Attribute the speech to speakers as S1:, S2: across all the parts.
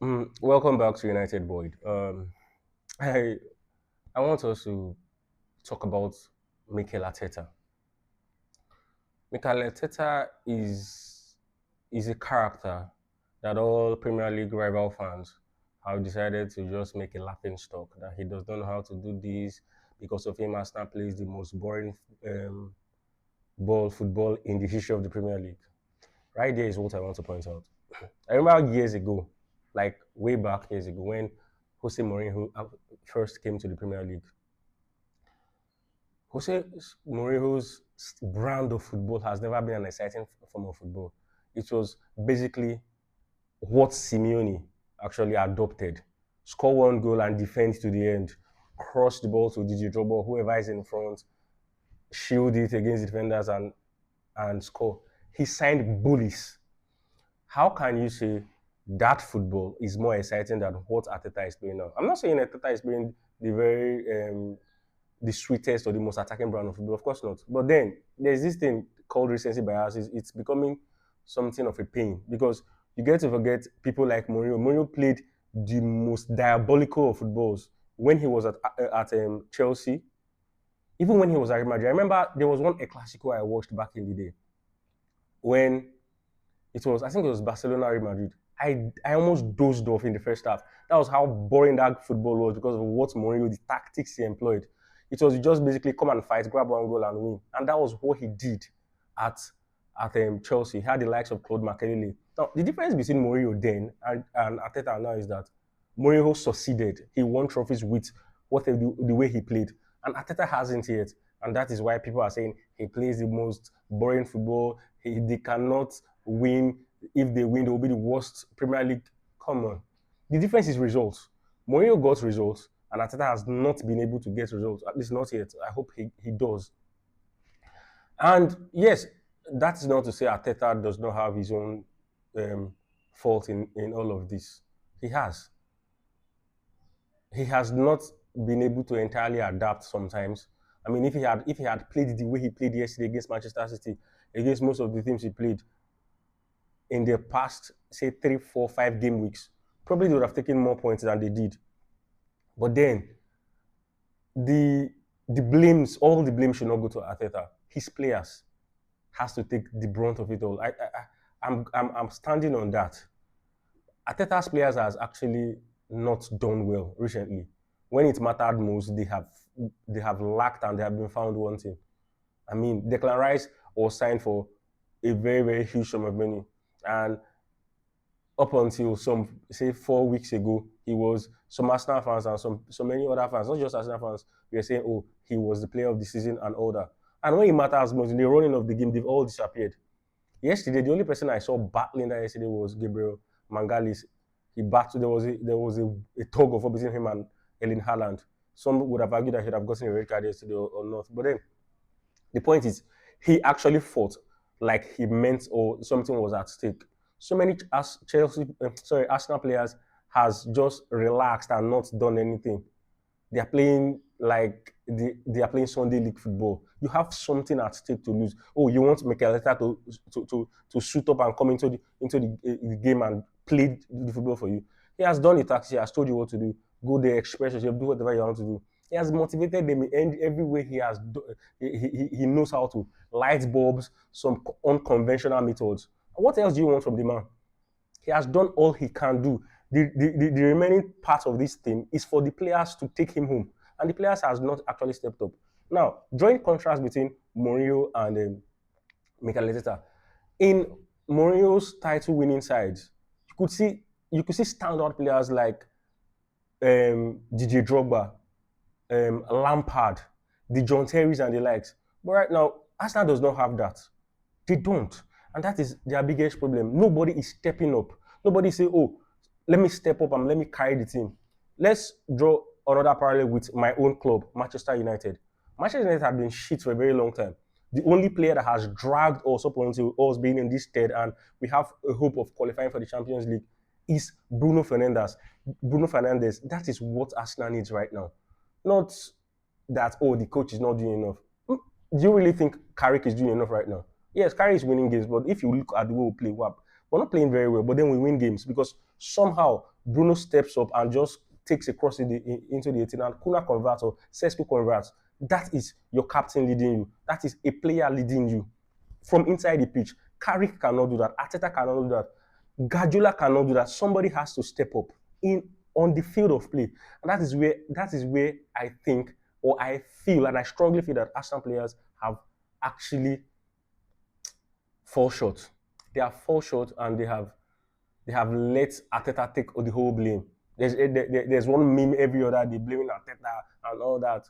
S1: Welcome back to United Boyd. I I want us to talk about Mikel Arteta. Mikel Arteta is a character that all Premier League rival fans have decided to just make a laughing stock. That he does not know how to do this because of him. Arsenal plays the most boring football in the history of the Premier League. Right there is what I want to point out. I remember years ago, like way back years ago, when Jose Mourinho first came to the Premier League. Jose Mourinho's brand of football has never been an exciting form of football. It was basically what Simeone actually adopted. Score one goal and defend to the end. Cross the ball to DJ Drogba, whoever is in front, shield it against the defenders and score. He signed bullies. How can you say that football is more exciting than what Arteta is playing now? I'm not saying Arteta is playing the sweetest or the most attacking brand of football. Of course not. But then there's this thing called recency bias. It's becoming something of a pain because you get to forget people like Mourinho. Mourinho played the most diabolical of footballs when he was at Chelsea. Even when he was at Real Madrid. I remember there was one El Clasico I watched back in the day when I think it was Barcelona Real Madrid. I almost dozed off in the first half. That was how boring that football was because of what Mourinho, the tactics he employed. It was just basically come and fight, grab one goal and win. And that was what he did at Chelsea. He had the likes of Claude Makelele. Now, the difference between Mourinho then and Arteta now is that Mourinho succeeded. He won trophies with the way he played. And Arteta hasn't yet. And that is why people are saying he plays the most boring football. They cannot win. If they win, they will be the worst Premier League. Come on. The difference is results. Mourinho got results, and Arteta has not been able to get results, at least not yet. I hope he does. And yes, that's not to say Arteta does not have his own fault in all of this. He has. He has not been able to entirely adapt sometimes. I mean, if he had played the way he played yesterday against Manchester City, against most of the teams he played in the past, say 3, 4, 5 game weeks, probably they would have taken more points than they did. But then the all the blame should not go to Arteta. His players has to take the brunt of it all. I'm standing on that. Arteta's players has actually not done well recently. When it mattered most, they have lacked and they have been found wanting. I mean, Declan Rice was signed for a very, very huge sum of money. And up until some, say, 4 weeks ago, he was some Arsenal fans and so many other fans, not just Arsenal fans, were saying, oh, he was the player of the season and all that. And when it matters most, in the running of the game, they've all disappeared. Yesterday, the only person I saw battling that yesterday was Gabriel Mangalis. He battled. There was a tug of war between him and Erling Haaland. Some would have argued that he should have gotten a red card yesterday or not. But then the point is, he actually fought like he meant or something was at stake. So many Arsenal players has just relaxed and not done anything. They are playing like they are playing Sunday league football. You have something at stake to lose. Oh, you want Mikel Arteta to suit up and come into the game and play the football for you. He has done it. Actually, he has told you what to do. Go there, express yourself, do whatever you want to do. He has motivated them in every way he has. He knows how to light bulbs, some unconventional methods. What else do you want from the man? He has done all he can do. The remaining part of this thing is for the players to take him home. And the players has not actually stepped up. Now, drawing contrast between Mourinho and Mikel Arteta. In Mourinho's title winning sides, you could see standout players like DJ Drogba, Lampard, the John Terrys and the likes. But right now, Arsenal does not have that. They don't. And that is their biggest problem. Nobody is stepping up. Nobody say, oh, let me step up and let me carry the team. Let's draw another parallel with my own club, Manchester United. Manchester United have been shit for a very long time. The only player that has dragged us up until us being in this state and we have a hope of qualifying for the Champions League is Bruno Fernandes. Bruno Fernandes, that is what Arsenal needs right now. Not that, oh, the coach is not doing enough. Do you really think Carrick is doing enough right now? Yes, Carrick is winning games, but if you look at the way we play, We're not playing very well, but then we win games because somehow Bruno steps up and just takes a cross into the 18 and Kuna converts or Sesko converts. That is your captain leading you. That is a player leading you from inside the pitch. Carrick cannot do that. Arteta cannot do that. Guardiola cannot do that. Somebody has to step up in on the field of play, and that is where I think, or I feel, and I strongly feel that Arsenal players have actually fall short. They have fall short, and they have let Arteta take the whole blame. There's one meme every other day blaming Arteta and all that.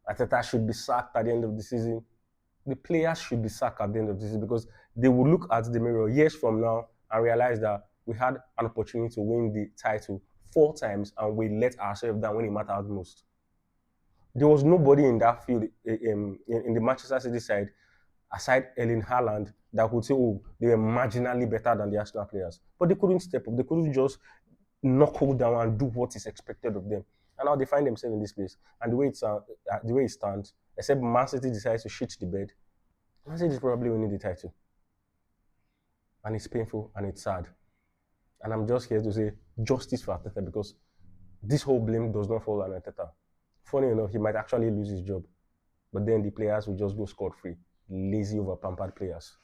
S1: Arteta should be sacked at the end of the season. The players should be sacked at the end of the season because they will look at the mirror years from now and realize that we had an opportunity to win the title 4 times and we let ourselves down when it mattered most. There was nobody in that field in the Manchester City side, aside Erling Haaland, that could say, oh, they were marginally better than the Arsenal players. But they couldn't step up. They couldn't just knuckle down and do what is expected of them. And now they find themselves in this place. And the way it stands, except Man City decides to shit the bed, Man City is probably winning the title. And it's painful and it's sad. And I'm just here to say justice for Arteta because this whole blame does not fall on Arteta. Funny enough, he might actually lose his job. But then the players will just go scot-free. Lazy, over-pampered players.